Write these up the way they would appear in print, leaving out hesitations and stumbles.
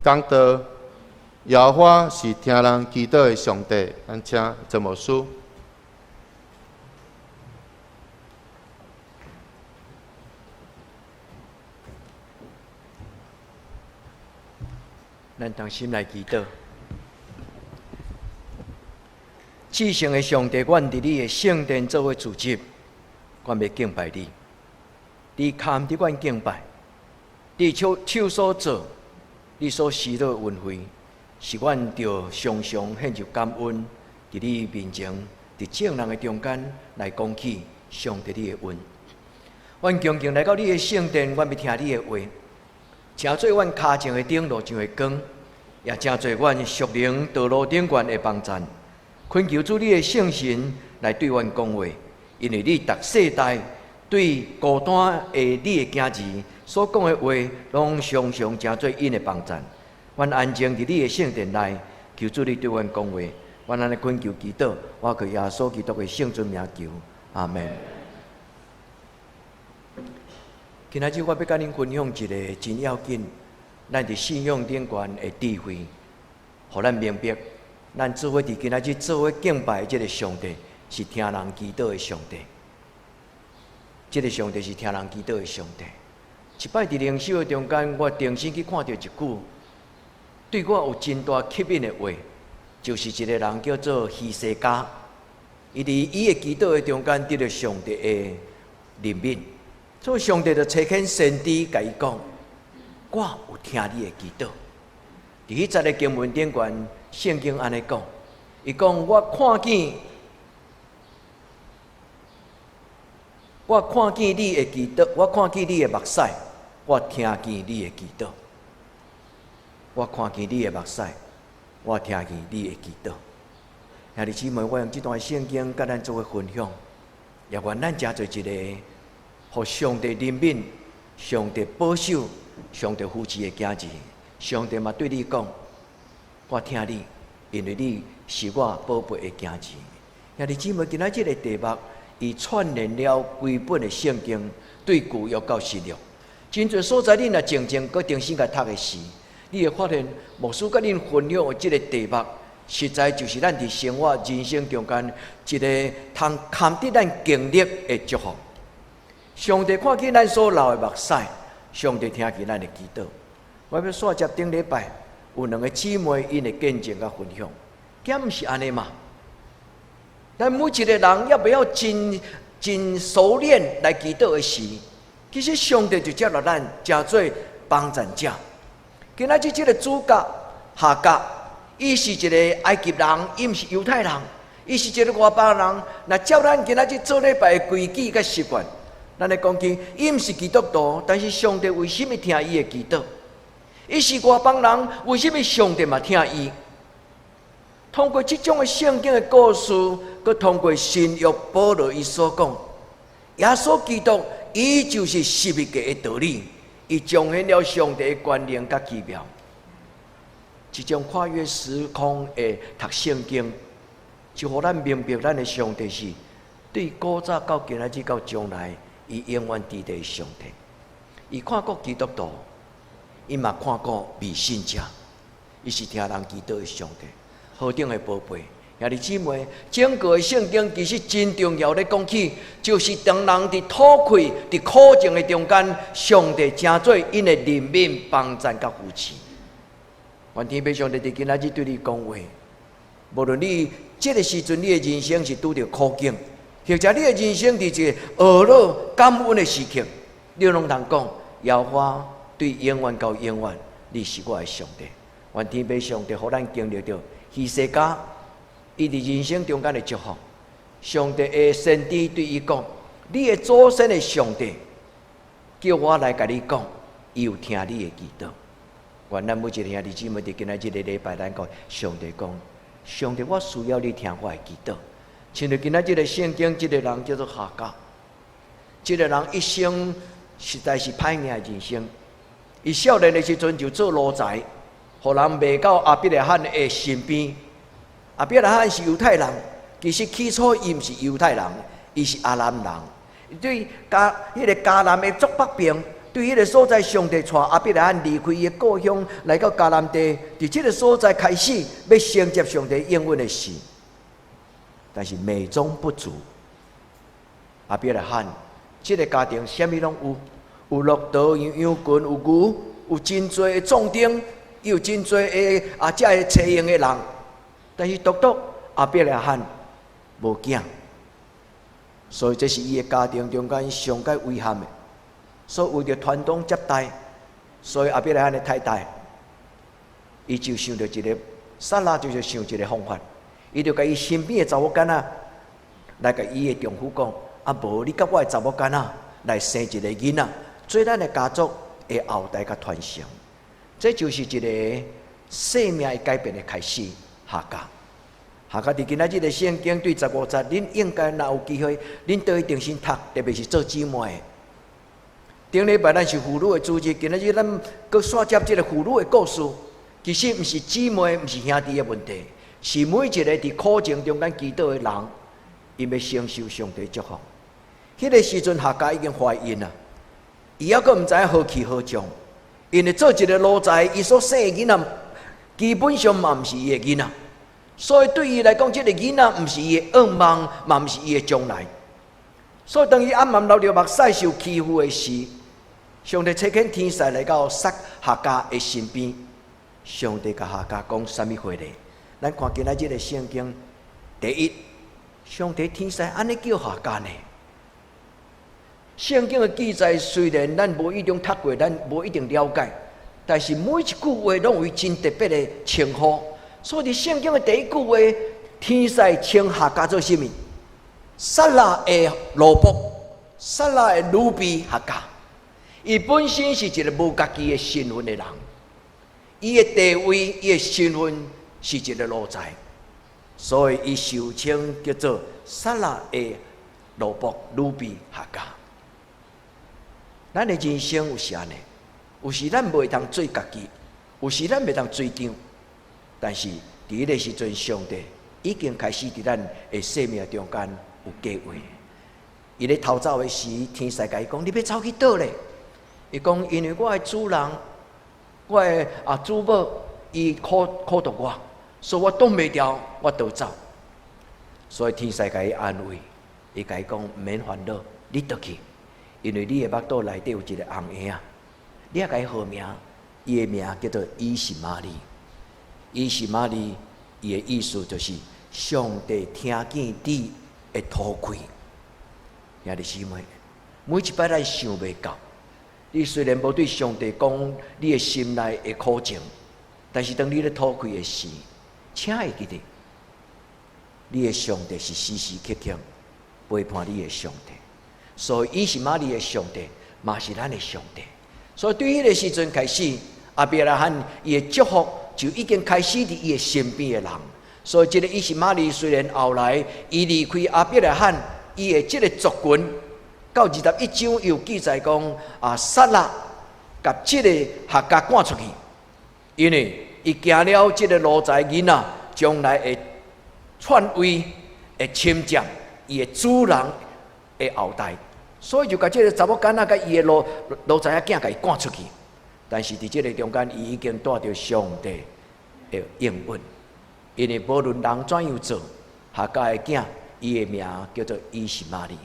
讲到耶和华是听人祈祷的上帝，咱请曾牧师。咱同心来祈祷。至圣的上帝，阮伫你的圣殿作为主席，阮要敬拜你。你看伫阮敬拜，你手所做，你所施的恩惠，是阮着常常献上感恩，伫你面前，伫众人的中间来讲起上帝你的恩。阮恭敬来到你的圣殿，阮要听你的话，诚做阮脚前的灯，路上的光，也诚做阮属灵道路顶悬的帮站。恳求主你的圣神来对阮讲话，因为你逐世代对孤单的你的囝儿所讲的话，拢常常诚做因的帮站。阮安静伫你的圣殿内，求主你对阮讲话。阮安尼恳求祈祷，我靠耶稣基督的圣尊名求，阿门。今仔日我要甲恁分享一个真要紧，咱伫信仰顶悬的智慧，互咱明白。咱做伙伫今仔日做伙敬拜这个上帝，是听人祈祷的上帝。这个上帝是听人祈祷的上帝。一摆伫灵修的中间，我定心去看到一句对我有真大吸引的话，就是一个人叫做希西家，伊伫伊的祈祷的中间得到上帝的怜悯，所以上帝就差遣先知甲伊讲：我有听你的祈祷。伫迄个经文顶悬，圣经安尼讲，伊讲我看见你的祈祷，我看见你的目屎，我听见你的祈祷。我看见你的目屎，我听见你的祈祷。兄弟姊妹，我用这段圣经甲咱做伙分享，也愿咱诚做一个，互上帝怜悯、上帝保守、上帝扶持的囝儿。上帝嘛对你讲，我听你，因为你是我宝贝的囝儿。兄弟姊妹，今仔日的题目，伊串联了规本的圣经，对旧约到新约，真侪所在，恁若静静搁定心甲读的时，你会发现，牧师甲恁分享的这个题目，实在就是咱伫生活人生中间一个通堪得咱经历的祝福。上帝看见咱所流的目屎，上帝听见咱的祈祷。我要煞接顶礼拜有两个姊妹因的见证甲分享，敢毋是安尼嘛？咱每一个人要不要真熟练来祈祷的时，其实上帝就接纳咱，诚做帮助者。今仔日这个主角夏甲，伊是一个埃及人，伊毋是犹太人，伊是一个外邦人。那照咱今仔日做礼拜的规矩甲习惯，咱来讲起，伊毋是基督徒，但是上帝为什么听伊的祈祷？伊是外邦人，为什么上帝嘛听伊？通过这种的圣经的故事，佮通过新约保罗伊所讲，耶稣基督伊就是十字架的道理，伊彰显了上帝的权能佮奇妙。这种跨越时空的读圣经，就互咱明白咱的上帝是对古早到今仔日到将来，伊永远伫地的上帝。伊看过基督徒。伊嘛看过未信者，伊是听人祈祷的上帝，何等的宝贝！兄弟姊妹，整个的圣经其实真重要咧，讲起就是当人伫讨愧、伫苦境的中间，上帝诚做因的怜悯、帮助甲扶持。愿天父上帝伫今仔日对你讲话，无论你这个时阵你的人生是拄着苦境，或者你的人生伫一个懊恼、感恩的时刻，你拢通讲耶和华。对永远到永远，你是我的上帝。愿天父上帝，互咱经历到希西家，伊伫人生中间的祝福。上帝的先知对伊讲：你的祖先的上帝，叫我来甲你讲，伊有听你的祈祷。愿咱每一个兄弟姊妹伫今仔日的礼拜，咱讲上帝讲：上帝，我需要你听我的祈祷。像着今仔日的圣经，这个人叫做夏甲，这个人一生实在是歹命的人生。伊少年的时阵就做奴才，互人卖到亚伯拉罕的身边。亚伯拉罕是犹太人，其实起初伊毋是犹太人，伊是阿兰人。对迄个迦南的族北边，对迄个所在，上帝带亚伯拉罕离开伊的故乡，来到迦南地，伫即个所在开始要承接上帝应允的事，但是美中不足。亚伯拉罕即个家庭啥物拢有，有骆驼、有羊群、有牛，有真多的壮丁，有真多的遮个车用的人，但是独独亚伯拉罕无囝，所以这是伊的家庭中间上界遗憾的。所以为着传宗接代，所以亚伯拉罕的太太，伊就想到一个撒拉，就是想一个方法，伊就甲伊身边的查某囡仔来甲伊的丈夫讲：啊，无你甲我的查某囡仔来生一个囡仔，做咱的家族的后代甲传承。这就是一个生命的改变的开始。下家，下家伫今仔日的圣经对15节，恁应该若有机会，恁都一定先读，特别是做姊妹的。顶礼拜咱是妇女的主日，今仔日咱搁续接这个妇女的故事。其实毋是姊妹，毋是兄弟的问题，是每一个伫苦情中间祈祷的人，因要承受上帝祝福。迄个时阵，夏甲已经怀孕了，伊还阁毋知影何去何从，因为做一个奴才，伊所生的囡仔基本上嘛毋是伊的囡仔，所以对伊来讲，这个囡仔毋是伊的愿望，嘛毋是伊的将来。所以当伊暗暗流着目屎受欺负的时，上帝差遣天使来到夏甲的身边，上帝甲夏甲讲啥物话呢？咱看今仔日的圣经，第一，上帝天使安尼叫夏甲呢？圣经的记载虽然咱无一定读过，咱无一定了解，但是每一句话拢有真特别的称呼。所以伫圣经的第一句话，天使称夏甲做啥物？撒拉的罗卜，撒拉的女婢夏甲。伊本身是一个无家己的身份的人，伊的地位、伊的身份是一个奴才，所以伊受称叫做撒拉的罗卜女婢夏甲。咱的人生有时安尼，有时咱袂当做家己，有时咱袂当做张，但是伫迄个时阵，上帝已经开始伫咱的生命中间有计划。伊咧逃走的时，天使甲伊讲：你要走去倒咧？伊讲：因为我的主人，我的主母，伊苦毒我，所以我挡袂牢，我逃走。所以天使甲伊安慰，伊甲伊讲：毋免烦恼，你倒去，因为你的目肚内底有一个红婴仔，你也甲伊号名，伊的名叫做以实玛利。以实玛利，伊的意思就是上帝听见你的土开。兄弟姊妹，每一摆咱想袂到。你虽然无对上帝讲你的心内的苦情，但是当你咧吐开的时，请会记得，你的上帝是时时刻刻陪伴你的上帝。所以，伊是玛利的上帝，嘛是咱的上帝。所以，对迄个时阵开始，亚伯拉罕伊的祝福就已经开始伫伊的身边的人。所以，这个伊是玛利虽然后来伊离开亚伯拉罕，伊的这个族群。到21章又记载讲，撒拉甲这个夏甲赶出去，因为伊惊了这个奴才囡仔将来会篡位，会侵占伊的主人的后代，所以就甲这个查某囡仔甲伊的奴才仔囝甲伊赶出去。但是伫这个中间，伊已经带着上帝的应允，因为无论人怎样做，夏甲的囝，伊的名叫做以实玛利。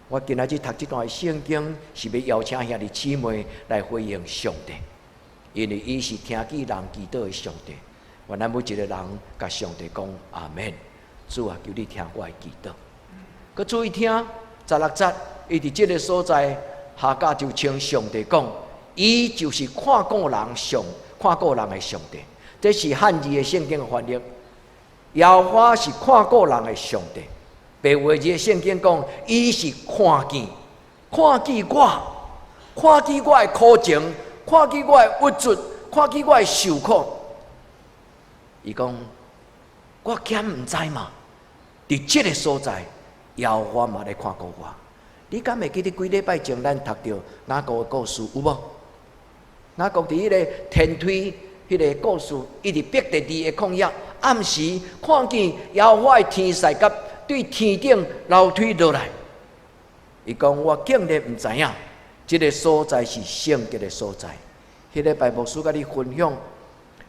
我今仔日读这段圣经，是要邀请兄弟姊妹来回应上帝，因为伊是听见人祈祷的上帝。愿咱每一个人甲上帝讲阿门。主啊，求你听我的祈祷。佮注意听16节，伊伫这个所在，夏甲就称上帝讲，伊就是看顾人的上帝。这是汉字的圣经的翻译。耶和华是看顾人的上帝。白话字圣经讲，伊是看见我的苦情，看见我的屈辱，看见我的受苦。伊讲，我欠毋知嘛？伫这个所在，耶和华嘛咧看顾我。你敢会记得几礼拜前咱读到雅各的故事有无？雅各伫迄个天梯迄个故事，伊伫逼地地的旷野，暗时看见耶和华的天使甲对天顶楼梯落来，伊讲我竟然毋知影，这个所在是圣洁的所在。迄个拜牧师甲你分享，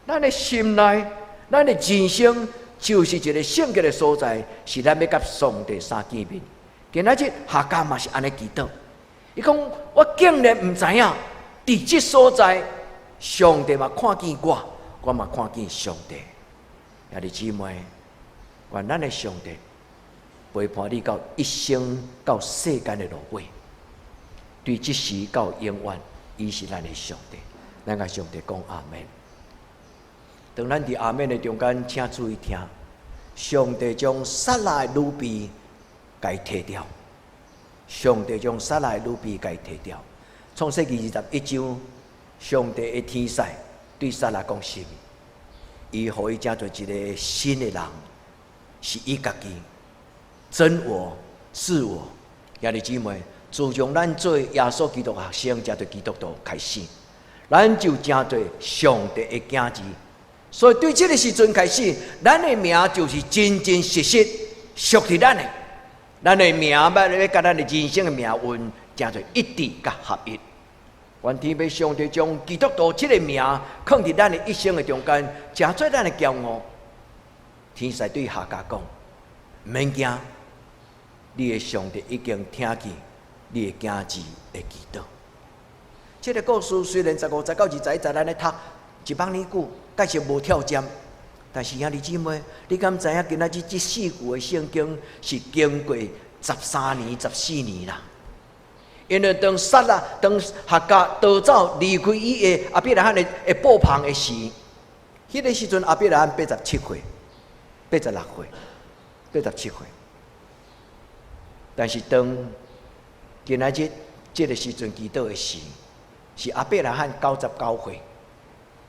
咱的心内，咱的人生就是一个圣洁的所在，是咱要甲上帝相见面。今仔日下家嘛是安尼祈祷，伊讲我竟然毋知影，伫即所在，上帝嘛看见我，我嘛看见上帝。兄弟姊妹，愿咱的上帝陪伴你到一生到世间的路尾，对即时到永远，伊是咱的上帝。咱甲上帝讲阿们。当咱伫阿们的中间，请注意听，上帝将撒拉的女婢甲伊摕掉。上帝将撒拉的女婢甲伊摕掉。创世纪21章，上帝的天使对撒拉讲什么？伊互伊成做一个新的人，是伊家己。真我是我，兄弟姊妹，自从咱做耶稣基督学生，才对基督徒开始。咱就成做上帝的囝子，所以对这个时阵开始，咱的名就是真真实实属于咱的。咱的名要甲咱的人生的命运，成做一致甲合一。愿天父上帝将基督徒这个名放伫咱的一生的中间，成做咱的骄傲。天使对夏甲讲：毋免惊，你的上帝已经听见你的囝子的祈祷。这个故事虽然15、19、21咱咧读1万年久，解释无跳针，但是兄弟姊妹，你敢知影今仔日这4句的圣经是经过13年、14年啦？因为当撒拉、当夏甲逃走离开伊的亚伯拉罕的布棚的时，迄个时阵亚伯拉罕87岁、86岁、87岁。但是当今仔日这个时阵祈祷的时，是亚伯拉罕99岁，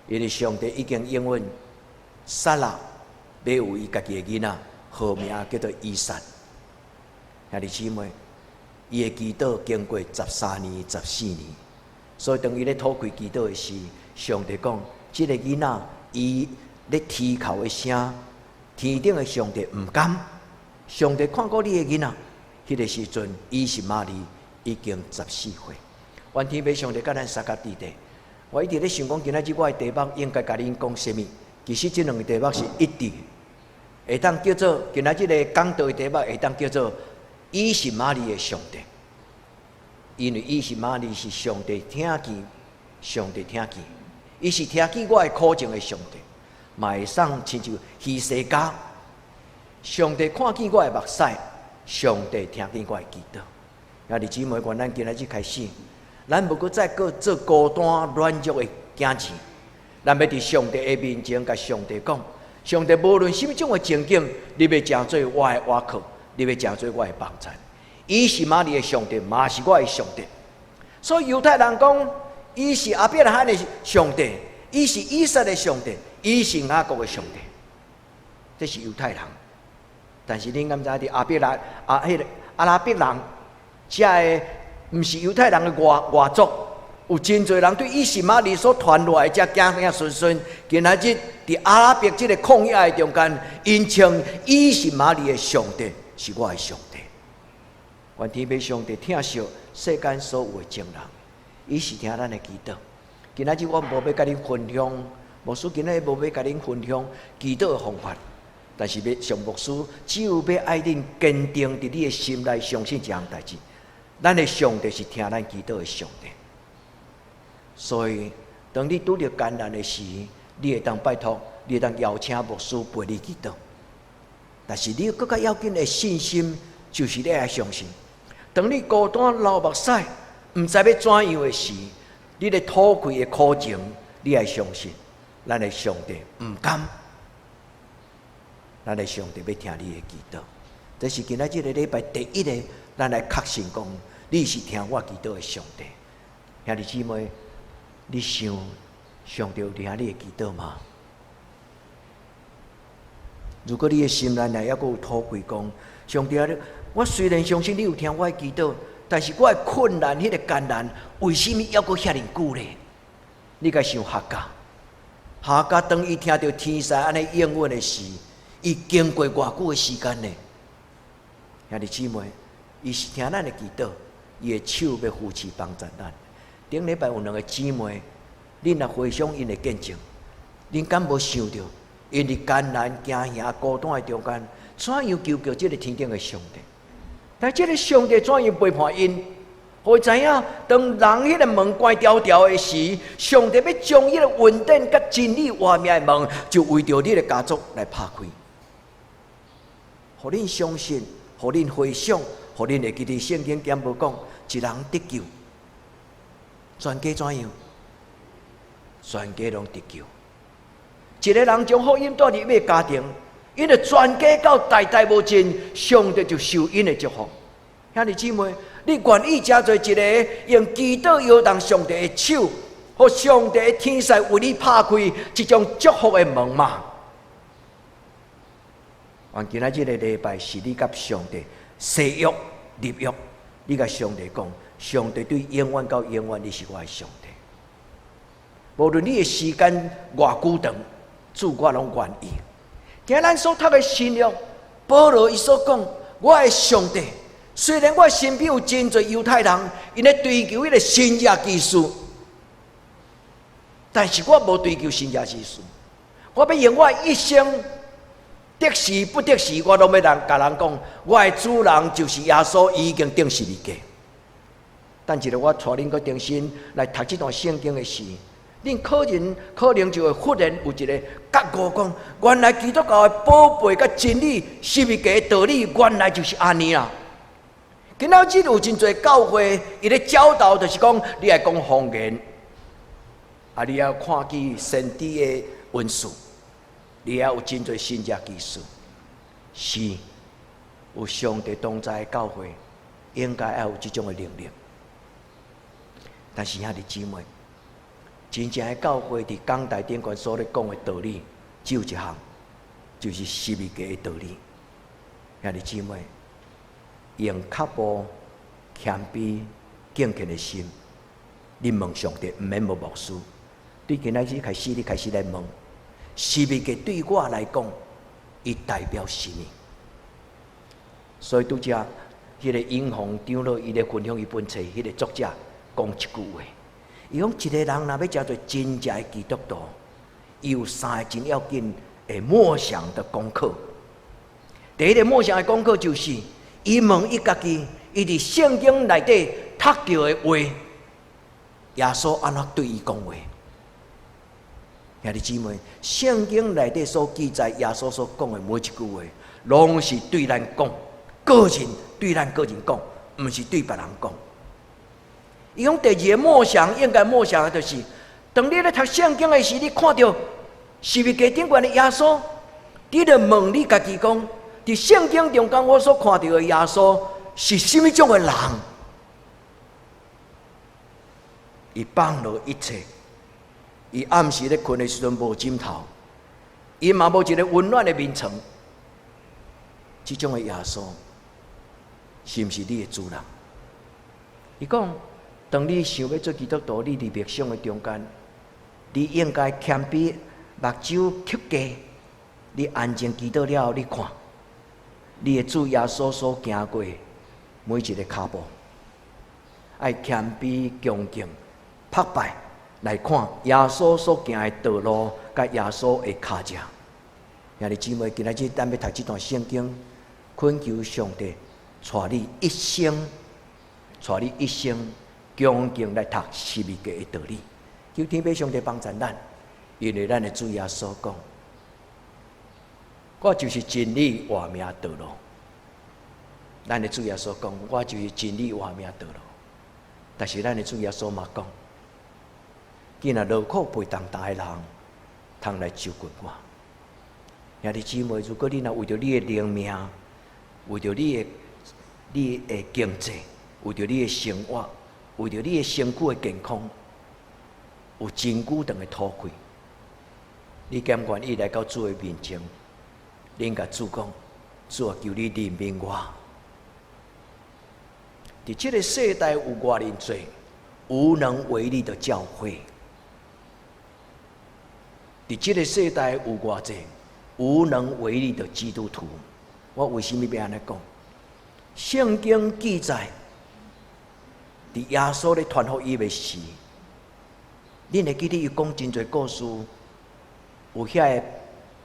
因为上帝已经应允撒拉要有伊家己的囡仔，号名叫做以撒。兄弟姊妹，伊的祈祷经过13年、14年，所以当伊咧吐开祈祷的时，上帝讲：这个囡仔伊咧啼哭的声，天顶的上帝毋甘。上帝看过你的囡仔，迄个时阵伊是玛利已经14岁。愿天父上帝甲咱三甲弟弟，我一直咧想讲，今仔日我的题目应该甲恁讲什么？其实这两个题目是一致的，会当叫做今仔日的讲道的题目，会当叫做“伊是玛利的上帝”，因为伊是玛利是上帝听见，上帝听见，伊是听见我的苦情的上帝，嘛会送亲像希西家，上帝看见我的目屎，上帝听见我的祈祷。兄弟姊妹，愿咱今仔日开始。咱无搁再搁做孤单软弱的囝子，咱要伫上帝的面前，甲上帝讲：上帝无论什么种的情景，你要成做我的倚靠，你要成做我的帮衬。伊是玛利的上帝，嘛是我的上帝。所以犹太人讲，伊是亚伯拉罕的上帝，伊是以撒的上帝，伊是雅各的上帝。这是犹太人。但是恁敢知伫阿拉伯人，遮的。毋是犹太人的外族，有真侪人对以实玛利所传落来，才行行顺顺。今仔日伫阿拉伯这个抗议的中间，因称以实玛利的上帝是我的上帝。愿天父上帝疼惜世间所有的情人，伊是听咱的祈祷。今仔日我无要甲恁分享，牧师今仔日无要甲恁分享祈祷的方法，但是要上牧师只有要爱恁坚定伫你的心内相信一项代志。咱的上帝是听咱祈祷的上帝，所以当你拄着艰难的时，你会当拜托，你会当邀请牧师陪你祈祷。但是你更加要紧的信心，就是你爱相信。当你孤单流目屎，毋知要怎样的时，你咧吐开的苦情，你爱相信，咱的上帝毋甘，咱的上帝要听你的祈祷。这是今仔日个礼拜第一个。咱来确信讲，你是听我祈祷的上帝。兄弟姊妹，你想上帝有听你的祈祷吗？如果你的心内还还有吐开讲，上帝啊，我虽然相信你有听我的祈祷，但是我的困难、迄个艰难，为什么要过遐尼久呢？你该想夏甲，夏甲当伊听到天使安尼应允的时，伊经过偌久的时间呢？兄弟姊妹。伊是听咱的祈祷，伊的手要扶持帮助咱。顶礼拜有2个姊妹，恁也回想因的见证，恁敢无想到，因伫艰难、惊吓、孤单的中间，怎样求告这个天顶的上帝？但这个上帝怎样陪伴因？互伊知影，当人迄个门关条条的时，上帝要将迄个稳定甲真理活命的门，就为着你的家族来拍开。互恁相信，互恁回想，互恁会记得圣经点无讲，一人得救，全家怎样？全家拢得救。一个人将福音带入伊家庭，因为全家到代代无尽，上帝就受因的祝福。兄弟姊妹，你愿意真做一个用祈祷摇动上帝的手，和上帝的天使为你拍开一种祝福的门吗？原今仔日的礼拜是你甲上帝誓约立约，你甲上帝讲，上帝对永远到永远，你是我的上帝。无论你的时间偌久长，主我拢愿意。今咱所读的新约，保罗伊所讲，我的上帝。虽然我身边有真侪犹太人，因咧追求迄个新约技术，但是我无追求新约技术。我要用我一生得时不得时，我拢要甲人讲，我的主人就是耶稣，已经定十字架。但一个我带恁个定心来读这段圣经的时，恁可能就会忽然有一个觉悟讲，原来基督教的宝贝甲真理、十字架的道理，原来就是安尼啦。今仔日有真侪教会，伊咧教导就是讲，你爱讲方言，你要看见神智的文字，你要有真侪新约技术。是，有上帝同在的教会，应该要有这种的能力。但是兄弟姊妹，真正的教会伫讲台顶悬所咧讲的道理，只有一项，就是十字架的道理。兄弟姊妹。用脚步谦卑敬虔的心，你问上帝，毋免无牧师。对今仔日开始，你开始来问，十字架对我来讲，伊代表什么？所以拄则，迄个英皇长老伊咧分享伊本册，迄个作者讲一句话，伊讲一个人若要叫做真正的基督徒，伊有3个真要紧的默想的功课。第一个默想的功课就是。伊问伊家己，伊伫圣经内底读到的话，耶稣安怎对伊讲话？兄弟姊妹，圣经内底所记载耶稣所讲的每一句话，拢是对咱讲，个人对咱个人讲，毋是对别人讲。伊讲第二个默想，应该默想的就是，当你咧读圣经的时，你看到十字架顶悬的耶稣，你著问你家己讲。伫圣经中间，我所看到的耶稣是什么种的人？伊放落一切，伊暗时咧困的时阵无枕头，伊嘛无一个温暖的面床。这种的耶稣，是毋是你的主人？伊讲，当你想要做基督徒，你伫默想的中间，你应该谦卑，目睭曲低，你安静祈祷了后，你看。你的主耶稣所行过每一个脚步，爱谦卑恭敬拍拜来看耶稣所行的道路，甲耶稣的脚迹。兄弟姊妹，今仔日咱要读这段圣经，恳求上帝带你一生恭敬来读十字架的道理。求天父上帝帮助咱，因为咱的主耶稣讲。我就是真理活命道路。咱的主耶稣讲，我就是真理活命道路。但是咱的主耶稣嘛讲，既然劳苦背重担的人，通来就近我。兄弟姊妹，如果你若为着你的灵命，为着你的经济，为着你的生活，为着你的身躯的健康，有真久长的土气，你甘愿意来到主的面前？恁甲主讲，主啊，求你怜悯我。伫这个世代有偌人多无能为力的教会，伫这个世代有偌济无能为力的基督徒。我为什么要安尼讲？圣经记载，伫耶稣咧传福音的时，恁会记得伊讲真侪故事，有遐个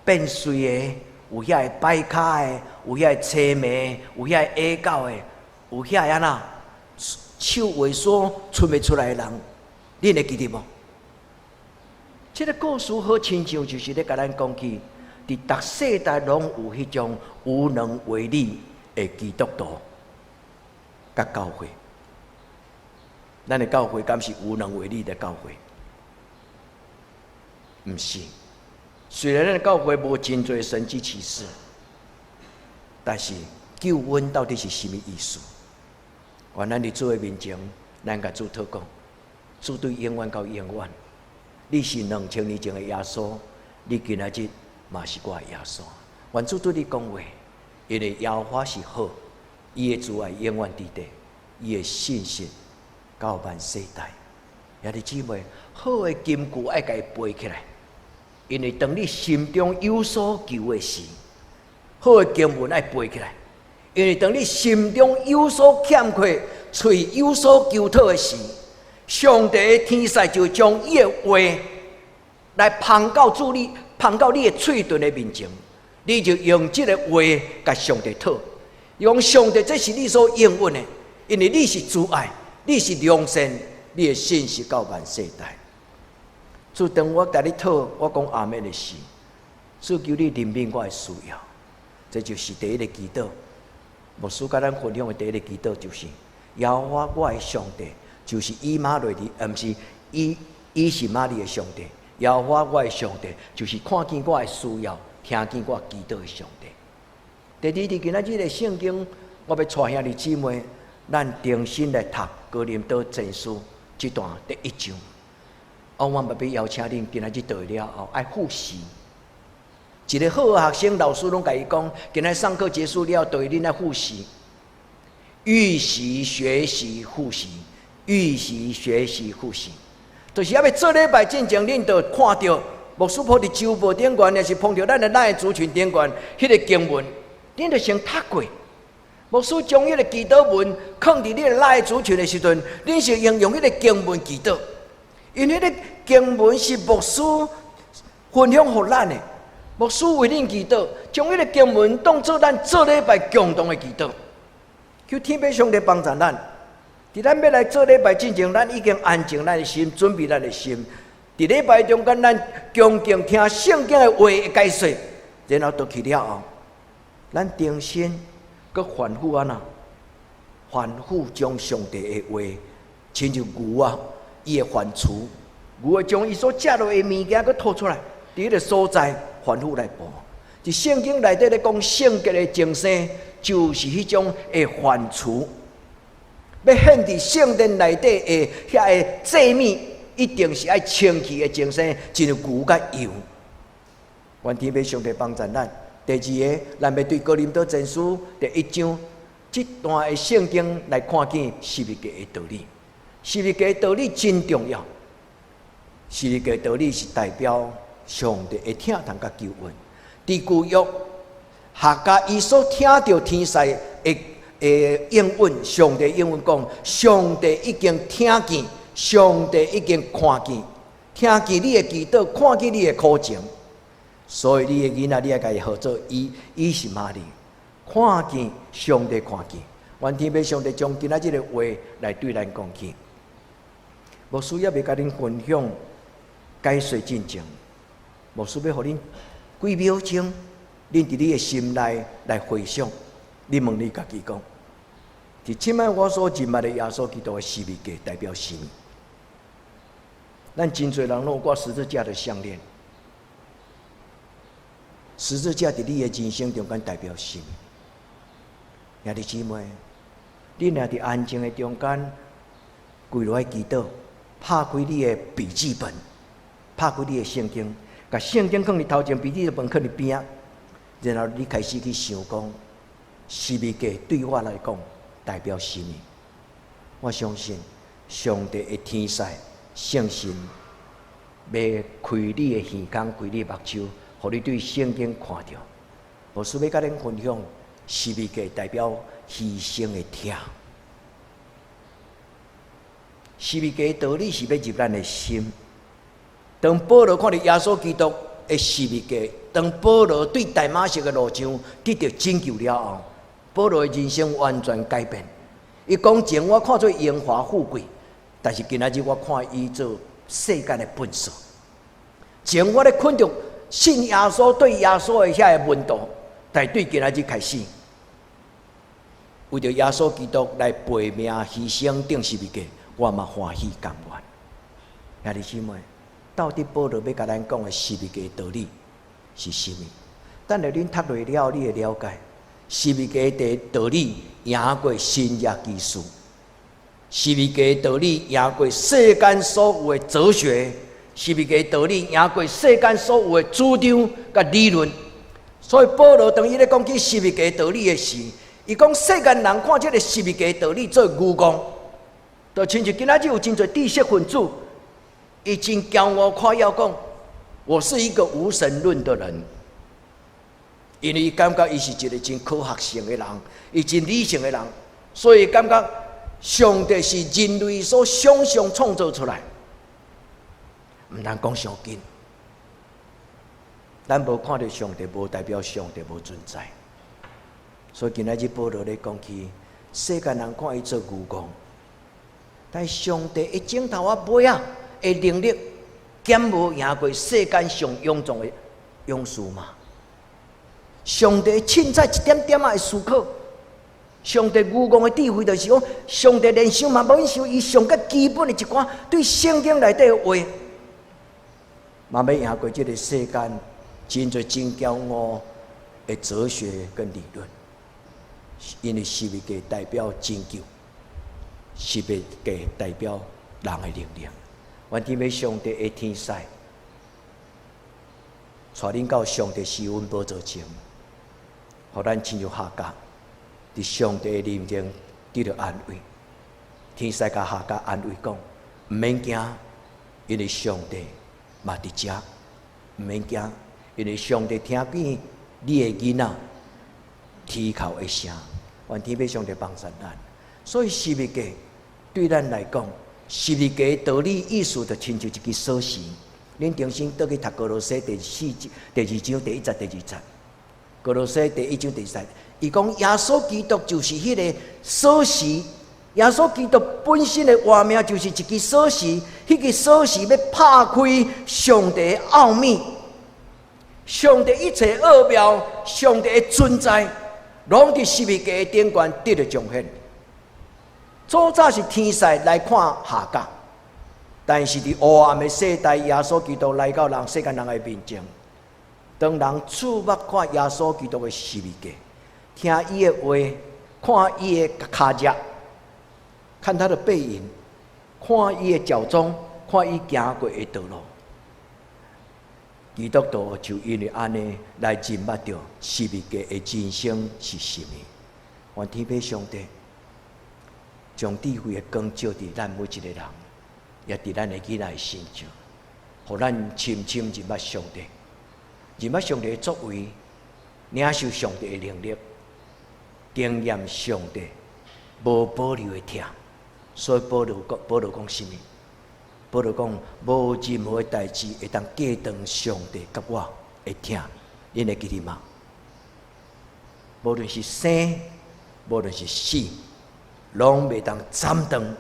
变碎的，有遐个摆卡的，有遐个痴迷，有遐个矮狗的，有遐个安那手萎缩出袂出来的人，恁会记得无？这个故事好亲像就是咧甲咱讲起，伫逐世代拢有迄种无能为力的基督徒，甲教会。咱的教会敢是无能为力的教会？毋是。虽然咱的教会无真侪神迹奇事，但是救恩到底是什么意思？原咱伫主的面前，咱甲主祷告，主对永远到永远。你是2000年前的耶稣，你今仔日嘛是我的耶稣。愿主对你讲话，因为耶和华是好，伊的慈爱永远伫地，伊的信实到万世代。兄弟姊妹，好的金句爱甲伊背起来，因为当你心中有所求的时，好的经文爱背起来，因为当你心中有所欠缺、嘴有所求讨的时，上帝的天使就将伊的话来放到你的嘴唇的面前，你就用这个话甲上帝讨，用上帝这是你所应允的，因为你是主爱，你是良善，你的信是到万世代。主，当我甲你讨，我讲阿们的时，主求你怜悯我的需要，这就是第一个祈祷。牧师甲咱分享的第一个祈祷就是：耶和华我的上帝，就是以马内利，毋是以是玛利的上帝。耶和华我的上帝，就是看见我的需要，听见我祈祷的上帝。第二，伫今仔日的圣经，我要带兄弟姊妹，咱重新来读哥林多前书这段第1章。我要邀请恁今仔日读了后，爱复习。一个好的学生，老师拢甲伊讲，今仔上课结束了，对恁来复习，预习、学习、复习，预习、学习、复习。就是要做礼拜进前，恁就看到牧师铺伫周报顶悬，也是碰到咱的咱的族群顶悬，迄个经文，恁就先读过。牧师将迄个祈祷文放伫你的咱的族群的时阵，恁是应用迄个经文祈祷，因为迄个经文是牧师分享给咱的。牧师为恁祈祷，将迄个经文当作咱做礼拜共同的祈祷，求天父上帝帮助咱。伫咱要来做礼拜之前，咱已经安静咱的心，准备咱的心。伫礼拜中间，咱恭敬听圣经的话的解说，然后倒去了后，咱重新搁反复安那，反复将上帝的话，亲像牛啊，伊的反刍，牛会将伊所食落的物件搁吐出来，伫迄个所在。反复来播，伫圣经内底咧讲圣洁的精神，就是迄种的反刍。要献伫圣殿内底的遐个祭物，一定是爱清气的精神，就像牛甲油。愿天父上帝帮助咱。第二个，咱要对哥林多前书第1章这段的圣经来看见十字架的道理。十字架的道理真重要。十字架的道理是代表上帝会听从甲救恩。伫旧约，夏甲伊所听到天使的应允，上帝应允讲，上帝已经听见，上帝已经看见，听见你的祈祷，看见你的苦情，所以你的囡仔，你要甲伊号做伊是玛利，看见上帝看见。愿天父上帝将今仔日的话来对咱讲起。牧师也要甲恁分享解说进前。牧师要互恁几秒钟，恁伫你的心内来回想。你问你家己讲，伫即摆我所认捌的耶稣基督的十字架代表什么？咱真侪人拢有挂十字架的项链，十字架伫你的人生中间代表什么？兄弟姊妹，你若伫安静的中间跪落来祈祷，拍开你的笔记本，拍开你的圣经。把圣经放伫头前，笔记本放伫边啊，然后你开始去想讲，十字架对我来讲代表什么？我相信上帝的天使圣神要开你的耳孔，开你的目睭，互你对圣经看到。牧师要甲恁分享，十字架代表牺牲的疼。十字架的道理是要入咱的心。当保罗看到耶稣基督的十字架，当保罗对大马色的路上得到拯救了后，保罗的人生完全改变。伊讲前我看做荣华富贵，但是今仔日我看伊做世间的粪扫。前我咧困着信耶稣对耶稣的遐个问道，但对今仔日开始，为着耶稣基督来背命牺牲顶十字架，我嘛欢喜甘愿。兄弟姊妹，到底保罗要甲咱讲的十字架道理是甚物？等下恁读落了，你会了解十字架的道理赢过新约技术，十字架的道理赢过世间所有的哲学，十字架的道理赢过世间所有的主张甲理论。所以保罗当伊咧讲起十字架的道理的时，伊讲世间人看这个十字架的道理做愚公，就亲像今仔日有真侪知识分子，伊真骄傲夸耀讲，我是一个无神论的人。因为伊感觉伊是一个真科学性的人，伊真理性的人，所以感觉上帝是人类所想象创造出来，毋通讲上紧。咱无看到上帝，无代表上帝无存在。所以今仔日保罗咧讲起，世间人看伊做愚公，但上帝一镜头啊尾啊的能力，减无赢过世间上勇壮的勇士嘛？上帝凊彩一点点啊的思考，上帝愚公的智慧就是讲，上帝连想嘛无想，伊上较基本的一寡对圣经内底的话，嘛要赢过这个世间真侪真骄傲的哲学跟理论。因为十字架代表拯救，十字架代表人的力量。愿天父上帝的天使，带恁到上帝施恩宝座前，互咱亲像夏甲，伫上帝的面前得到安慰。天使甲夏甲安慰讲：毋免惊，因为上帝嘛伫遮；毋免惊，因为上帝听见你的囡仔啼哭的声。愿天父上帝帮助咱。所以十字架对咱来讲，十字架的道理意思就亲像一支锁匙。恁重新倒去读歌罗西第二章第1节第2节，歌罗西第1章第3节，伊讲耶稣基督就是迄个锁匙，耶稣基督本身的活命就是一支锁匙，迄个锁匙要拍开上帝的奥秘，上帝一切奥妙，上帝的存在，拢伫十字架的顶端得到彰显。早早是天使来看夏甲，但是伫黑暗的世代，耶稣基督来到世间人的面前。当人注目看耶稣基督的十字架，听伊的话，看伊的脚脚，看他的背影，看伊的脚踪，看伊行过的道路。基督徒就因为安尼来认捌到十字架的人生是甚物。愿天父上帝将智慧的光照伫咱每一个人，也伫咱的囡仔的身上，互咱深深认捌上帝，认捌上帝的作为，领受上帝的能力，经验上帝无保留的疼。所以保罗讲甚物？保罗讲无任何的代志会当隔断上帝甲我的疼，恁会记得吗？无论是生，无论是死，拢袂当斩断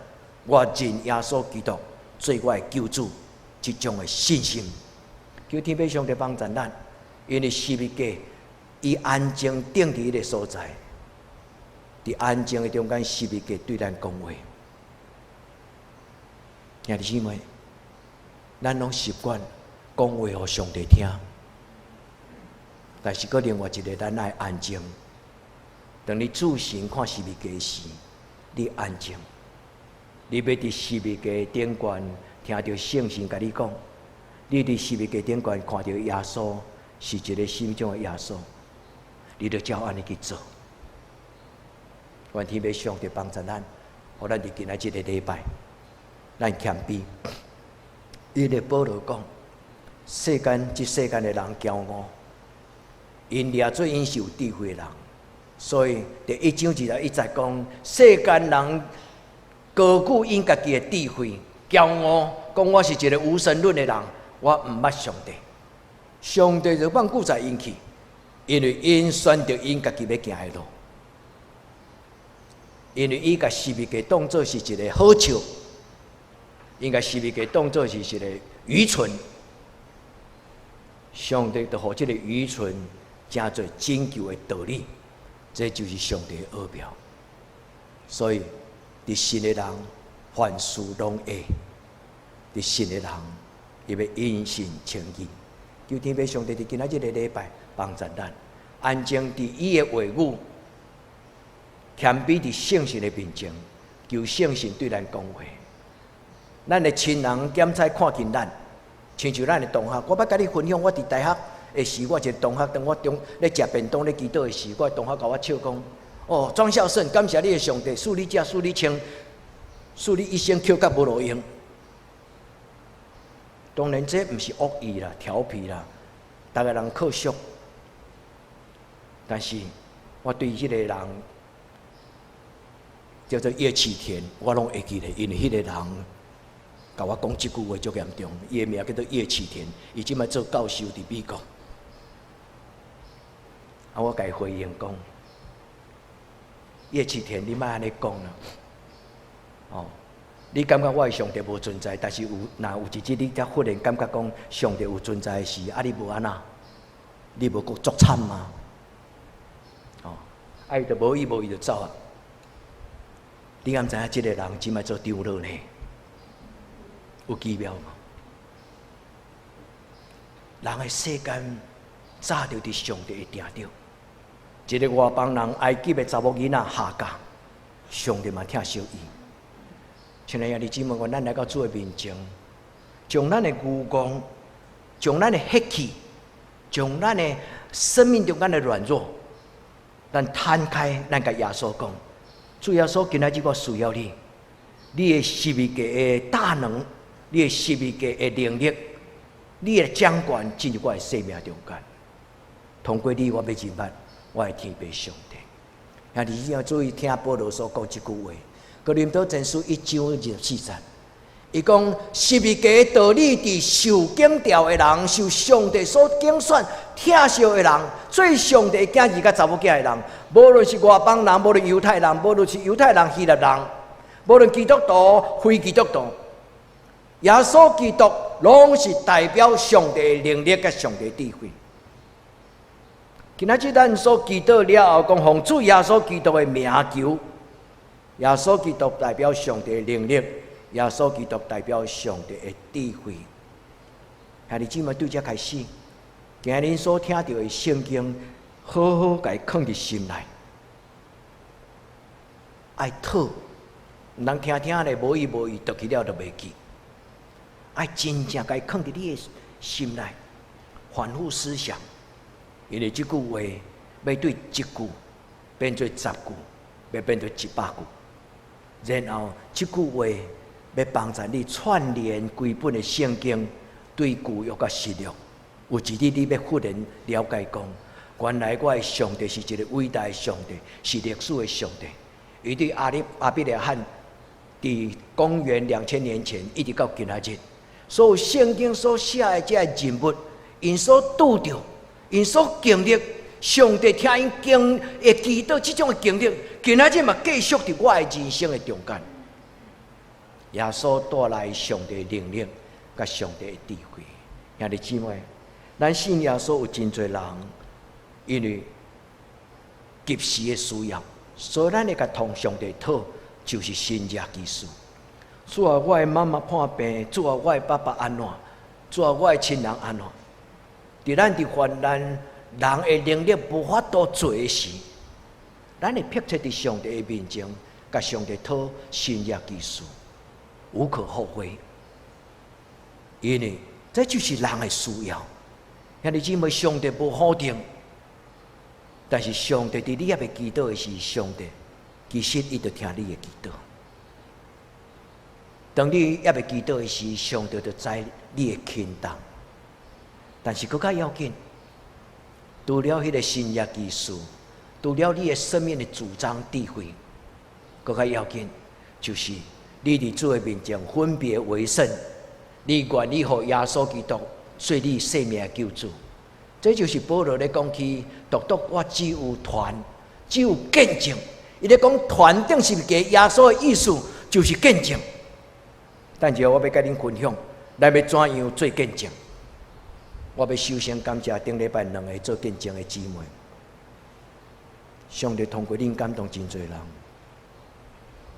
我认耶稣基督做我的救主这种的信心。求天父上帝帮助咱，因为十字架伊安静定伫迄个所在，伫安静的中间，十字架对咱讲话。兄弟姊妹，咱拢习惯讲话互上帝听，但是搁另外一个，咱爱安静。当你自行看十字架时，你安静，你要伫十字架顶端听到圣神甲你讲，你伫十字架顶端看到耶稣是一个心中的耶稣，你就照安尼去做。愿天父上帝帮助咱，互咱伫今仔日个礼拜，咱谦卑。因为保罗讲，世间的人骄傲，因掠做因是有智慧的人，所以第1章21节讲，世间人高举因家己的智慧，骄傲讲我是一个无神论的人，我毋捌上帝。上帝就放固在因去，因为因选择因家己要行的路，因为伊甲西面给当作是一个好笑，因甲西面给当作是一个愚蠢。上帝就互这个愚蠢成做拯救的道理，这就是上帝的奥妙。所以，伫信的人凡事拢会；伫信的人，伊要因信称义。求天父上帝伫今仔日的礼拜帮助咱，安静伫伊的话语，谦卑伫圣神的面前，求圣神对咱讲话。咱的亲人检查看见咱。亲像咱的同学，我捌甲你分享，我伫大学的时，我一个同学，当我咧食便当咧祈祷的时，我的同学甲我笑讲：哦，庄孝顺，感谢你的上帝，赐你食，赐你穿，赐你一生扣甲无路用。当然，这毋是恶意啦、调皮啦，逐个人靠惜。但是，我对迄个人叫做叶启田，我拢会记咧，因为迄个人。甲我讲即句话足严重，伊的名叫做叶启田，伊即摆做教授伫美国。我甲伊回应讲：叶启田，你莫安尼讲啦。哦，你感觉我的上帝无存在，但是若有一日你才忽然感觉讲上帝有存在时，你无安那？你无够足惨吗？哦，伊就无意无意就走啊。你敢知影即个人即摆做长老呢？有奇妙吗？人的世间早就伫上帝的定着。一个外邦人埃及的查某囡仔下嫁，上帝嘛疼惜伊。亲爱的弟兄姊妹，咱来到主的面前，将咱的愚妄，将咱的血气，将咱的生命中间的软弱，咱摊开，咱甲耶稣讲：主耶稣，今仔日我需要你，你的十字架的大能。你的十字架的能力，你的掌权进入我的生命中间。通过你，我要认捌我的天父上帝。兄弟姊妹注意听保罗所讲这句话，哥林多前书1章24节，伊讲十字架的道理，伫受警调的人，受上帝所拣选、疼惜的人，做上帝囝儿甲查某囝的人，无论是外邦人，无论犹太人，无论是犹太人、希腊人，无论基督徒、非基督徒。耶稣基督拢是代表上帝的能力甲上帝的智慧。今仔日咱所祈祷了后，讲奉主耶稣基督的名求，耶稣基督代表上帝的能力，耶稣基督代表上帝的智慧。兄弟姊妹，对这开始，今日恁所听到的圣经，好好甲伊放伫心内，爱讨，毋通听听咧无意无意，读去了就袂记。爱真正该放伫你的心内，反复思想，因为这句话要对一句变做10句，要变做100句，然后这句话要帮助你串联规本的圣经，对旧约甲新约，有一日你要忽然了解讲，原来我的上帝是一个伟大的上帝，是历史的上帝。伊对阿比拉罕，伫公元2000年前一直到今仔日。所有圣经所写的这人物，因所拄着，因所经历，上帝听因会祈祷这种的经历，今仔日嘛继续伫我的人生的中间。耶稣带来上帝的能力，甲上帝的智慧。兄弟姊妹，咱信耶稣有真侪人，因为及时的需要，所以咱会甲同上帝讨，就是新约基础。主啊，我的妈妈患病，主啊，我的爸爸安怎？主啊，我的亲人安怎？伫咱伫患难，人的能力无法度做的时，咱会迫切伫上帝的面前，甲上帝讨新约基础，无可厚非。因为这就是人的需要。兄弟姊妹，上帝无否定，但是上帝伫你也未祈祷的时，上帝其实伊就听你的祈祷。当你也未祈祷的时，上帝就知你的轻重。但是更较要紧，除了迄个新约基础，除了你的生命的主张智慧，更较要紧就是你伫主的面前分别为圣，你愿意互耶稣基督做你生命的救主。这就是保罗咧讲起，独我只有传，只有见证。伊咧讲传顶是给耶稣的意思，就是见证。但是我要甲恁分享，咱要怎样做见证？我要首先感谢顶礼拜2个做见证的姊妹。上帝通过恁感动真侪人，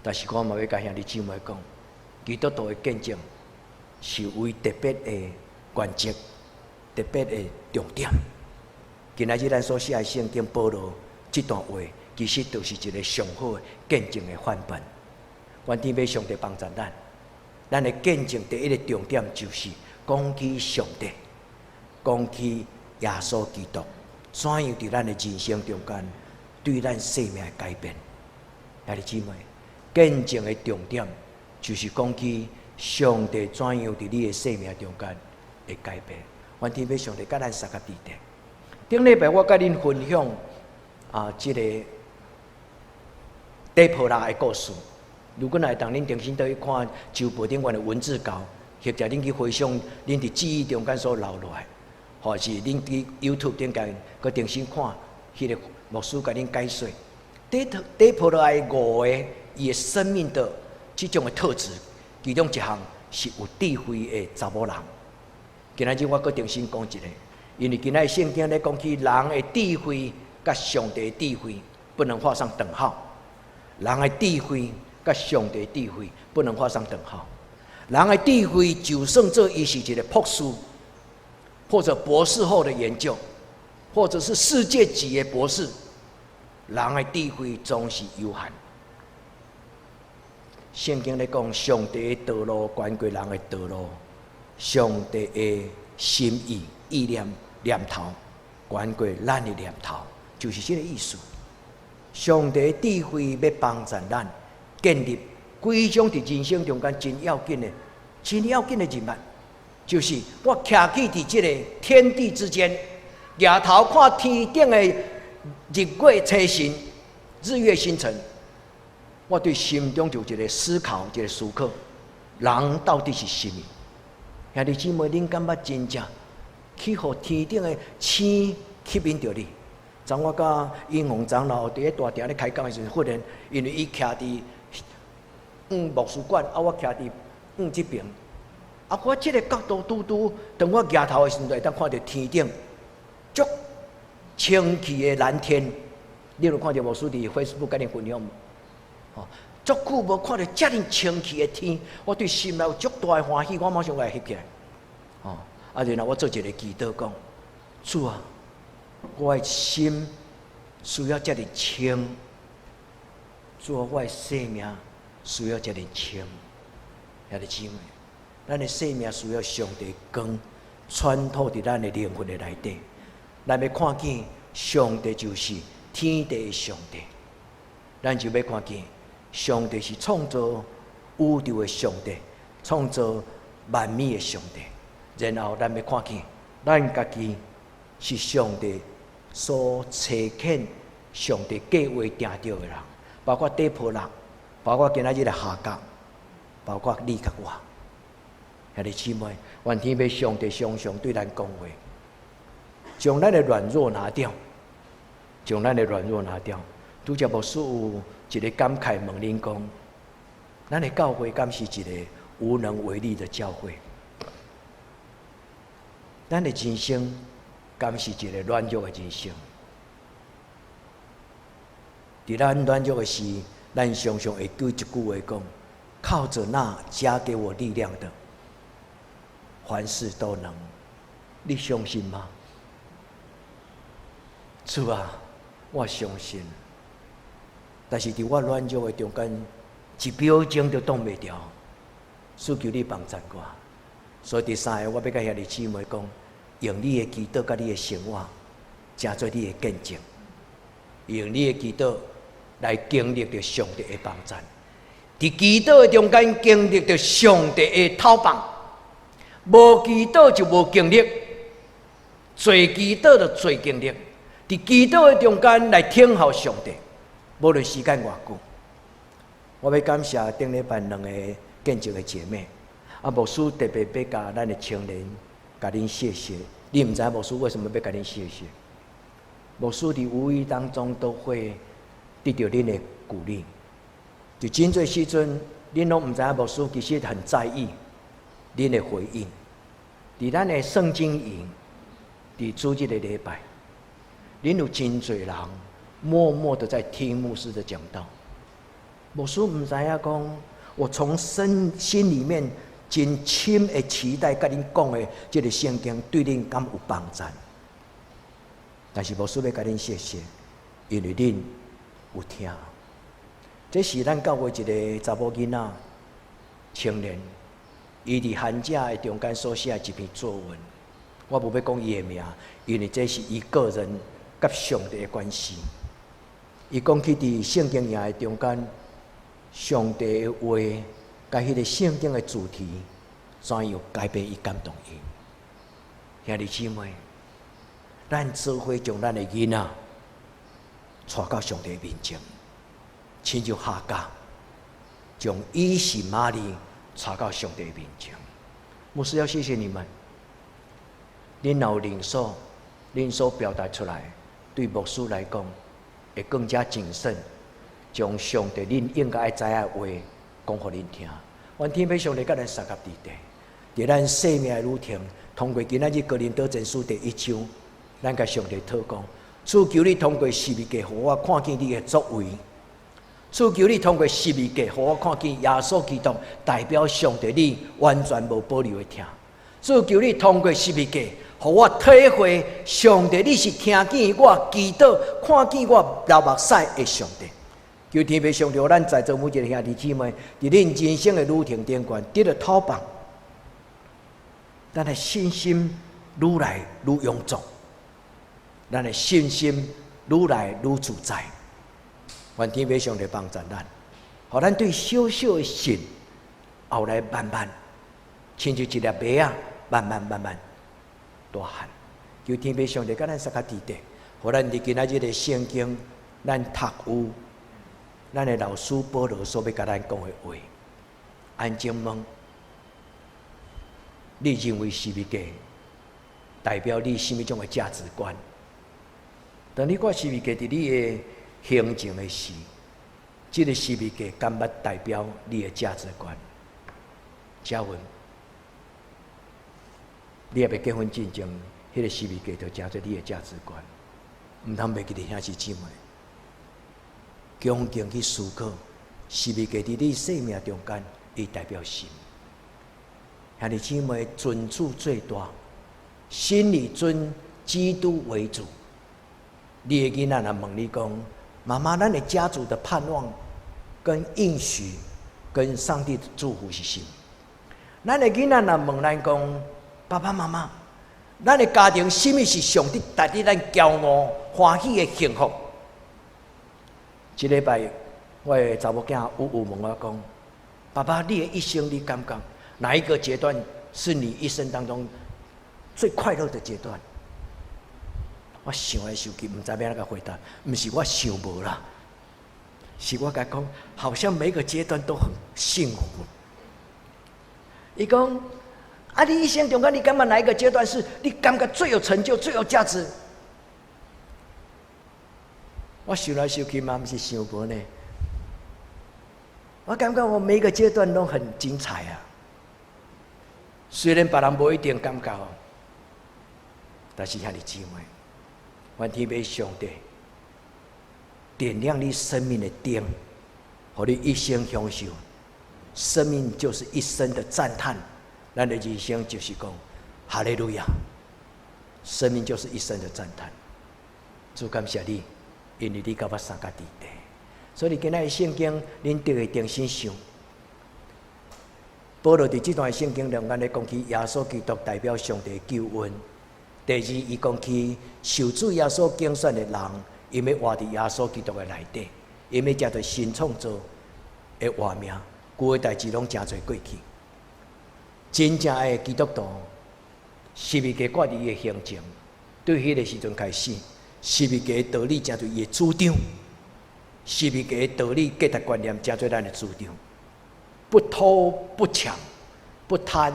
但是我嘛要甲兄弟姊妹讲，基督徒的见证是为特别的原则、特别的重点。今仔日咱所写的圣经保罗这段话，其实就是一个上好的见证的范本。愿天父上帝帮助咱，咱的见证第一个重点就是讲起上帝，讲起耶稣基督，怎样伫咱的人生中间对咱生命的改变。兄弟姊妹，见证的重点就是讲起上帝怎样伫你的生命中间会改变。愿天父上帝甲咱三个地点。顶礼拜我甲恁分享这个底波拉的故事。如果来当恁重新倒去看周报顶面的文字稿，或者恁去回想恁伫记忆中间所留落来，或是恁伫 YouTube 顶间佮重新看迄个牧师甲恁解说。底波拉的5个伊的生命的这种的特质，其中一项是有智慧的查某人。今仔日我佮重新讲一个，因为今仔日圣经咧讲起人的智慧甲上帝的智慧不能画上等号。人的智慧甲上帝的智慧不能画上等号。人的智慧就算做伊是一个博士，或者博士后的研究，或者是世界级的博士，人的智慧总是有限。圣经咧讲，上帝的道路关过人的道路，上帝的心意、意念、念头关过咱的念头，就是这个意思。上帝的智慧要帮助咱建立几种伫人生中间真要紧的人物，就是我徛起伫这个天地之间，抬头看天顶的日月星辰、日月星辰，我对心中就有一个思考、一个思考：人到底是什么？兄弟姊妹，恁感觉真正去互天顶的星吸引着你？昨我甲英宏长老伫咧大厅咧开讲的时候，忽然因为伊徛伫牧师馆，我徛伫这边，我这个角度当我抬头的时阵，当看到天顶足清气的蓝天。你有看到牧师伫 Facebook 甲你分享吗？足久无看到遮尔清气的天，我对心内有足大的欢喜，我马上来翕起来。然后我做一个祈祷讲：主啊，我的心需要遮尔清，主啊，我的生命需要遮尔清。兄弟姊妹，咱的生命需要上帝光穿透伫咱的灵魂的内底，咱要看见上帝就是天地的上帝，咱就要看见上帝是创造宇宙的上帝，创造万物的上帝。然后咱要看见咱家己是上帝所差遣、上帝计划定着的人，包括底波拉，包括今仔日的夏甲，包括你甲我。兄弟姊妹，愿天父上帝常常对咱讲话，将咱的软弱拿掉，将咱的软弱拿掉。拄则牧师有一个感慨问恁讲，咱的教会敢是一个无能为力的教会？咱的人生敢是一个软弱的人生？伫咱软弱的时，咱常常会对一句话讲：靠着那加给我力量的，凡事都能。你相信吗？主啊，我相信。但是伫我软弱的中间，一秒钟都挡袂牢。求你帮助我。所以第三个，我要甲兄弟姊妹讲，用你的祈祷甲你的生活，成做你的见证。用你的祈祷来经历着上帝的帮助。伫祈祷的中间经历着上帝的透放。无祈祷就无经历，做祈祷就做经历。伫祈祷的中间来听候上帝，无论时间偌久。我要感谢顶礼拜2个见证的姐妹，牧师特别要甲咱的青年，甲恁谢谢。你毋知牧师为什么要甲恁谢谢？牧师伫无意当中都会得到恁的鼓励。就真侪时阵，恁拢毋知牧师其实很在意恁的回应。伫咱的圣经营，伫主日的礼拜，恁有真侪人默默的在听牧师的讲道。牧师毋知影讲，我从心里面真深的期待，甲恁讲的这个圣经对恁敢有帮助。但是牧师要甲恁谢谢，因为恁有听。这是咱教会一个查某囡仔青年，伊伫寒假的中间所写一篇作文。我无要讲伊的名，因为这是伊个人甲上帝的关系。伊讲起伫圣经营的中间，上帝的话，甲迄个圣经的主题，怎样改变伊、感动伊？兄弟姊妹，咱做伙将咱的囡仔带到上帝面前。亲像夏甲，将以实玛利带到上帝面前。牧师要谢谢你们，恁有领受，恁所表达出来，对牧师来讲，会更加谨慎，将上帝恁应该爱知影的话讲互恁听。愿天父上帝甲咱三合伫地，伫咱生命的路程，通过今仔日哥林多前书第1章，咱甲上帝祷告，主求你通过十字架，互我看见你的作为。主求你通过十字架，互我看见耶稣基督代表上帝你完全无保留的听。主求你通过十字架，互我体会上帝你是听见我祈祷、看见我流目屎的上帝。求天父上帝，咱在座每一个兄弟姊妹，伫恁人生的路程顶端得到讨棒，咱的信心愈来愈勇壮，咱的信心愈来愈自在。愿天父上帝帮助咱，互咱对小小的信，后来慢慢，亲像一粒麦啊，慢慢大汉。求天父上帝甲咱三个伫地，互咱伫今仔日的圣经，咱读有咱的老师保罗所要甲咱讲的话。安静问，你认为十字架代表你什么种的价值观？当你看十字架伫你的行程的时，这个十字架敢捌代表你的价值观？嘉文，你也未结婚之前，迄个十字架就成做你的价值观，唔通袂记得兄弟姊妹，恭敬去思考，十字架伫你生命中间，伊代表什么？兄弟姊妹，尊主最大，心里尊基督为主。你的囡仔若问你讲，妈妈，咱的家族的盼望、跟应许、跟上帝的祝福是什么？咱的囡仔若问咱讲，爸爸妈妈，咱的家庭什么是上帝带给咱骄傲、欢喜的幸福？这礼拜，我的查某囝问我讲，爸爸，你的一生你感觉哪一个阶段是你一生当中最快乐的阶段？我想来想去，唔知要哪个回答，唔是我想无啦，是我甲讲，好像每个阶段都很幸福。伊讲，啊，你一生中间，你感觉哪一个阶段是你感觉最有成就、最有价值？我想来想去嘛，唔是想无呢。我感觉我每一个阶段都很精彩啊。虽然别人无一定感觉，但是兄弟姊妹，愿天父上帝点亮你生命的灯，互你一生享受。生命就是一生的赞叹，咱的人生就是讲哈利路亚。生命就是一生的赞叹。主感谢你，因为你甲我三个伫地。所以今仔的圣经，恁都会重新想。保罗伫这段圣经中间咧讲起耶稣基督代表上帝的救恩。第二，伊讲起受主耶稣拣选的人，因要活伫耶稣基督的内底，因要接着新创造的活命，旧的代志拢真侪过去。真正的基督徒，十字架挂伫伊的形象，对迄个时阵开始，十字架的道理成为伊的主张。11个道理、价值观念，真做咱的主张。不偷不抢，不贪，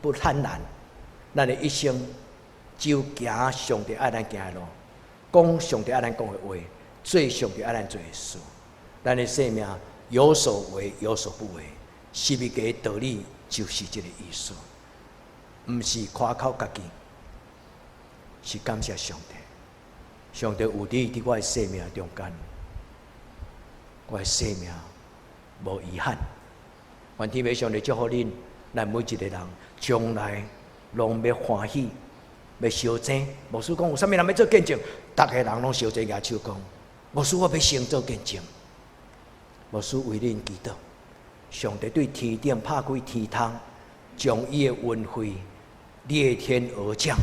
不贪婪，咱的一生只有行上帝爱咱行的路，讲上帝爱咱讲的话，做上帝爱咱做的事。咱的生命有所为，有所不为。11个道理就是这个意思，不是夸口家己，是感谢上帝。上帝有你伫我的生命中间，我的生命无遗憾。愿天父上帝祝福恁，咱每一个人将来拢要欢喜，要烧钱。牧师讲有啥物人要做见证，逐个人拢烧钱举手讲，牧师我要先做见证。牧师为恁祈祷，上帝对天顶拍开天窗，将伊的恩惠裂天而降，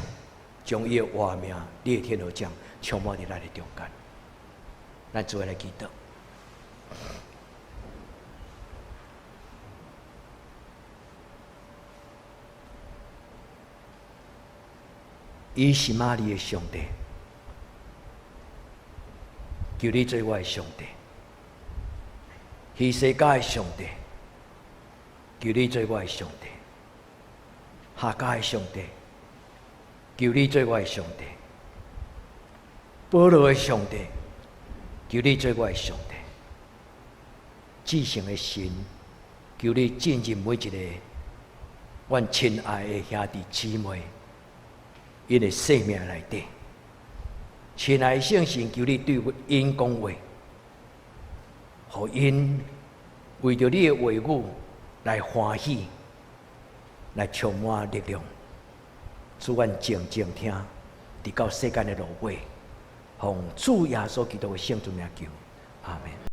将伊的活命裂天而降，充满伫咱的中间。咱做来祈祷。伊是玛利的上帝，求你做我的上帝；希西家的上帝，求你做我的上帝；夏家的上帝，求你做我的上帝；保罗的上帝，求你做我的上帝；至圣的神，求你进入每一个阮亲爱的兄弟姊妹。因的生命内底，亲爱的圣神，求你对因讲话，互因为着你的话语来欢喜，来充满力量，使阮静静听，直到世间的落尾，奉主耶稣基督的圣主名求，阿门。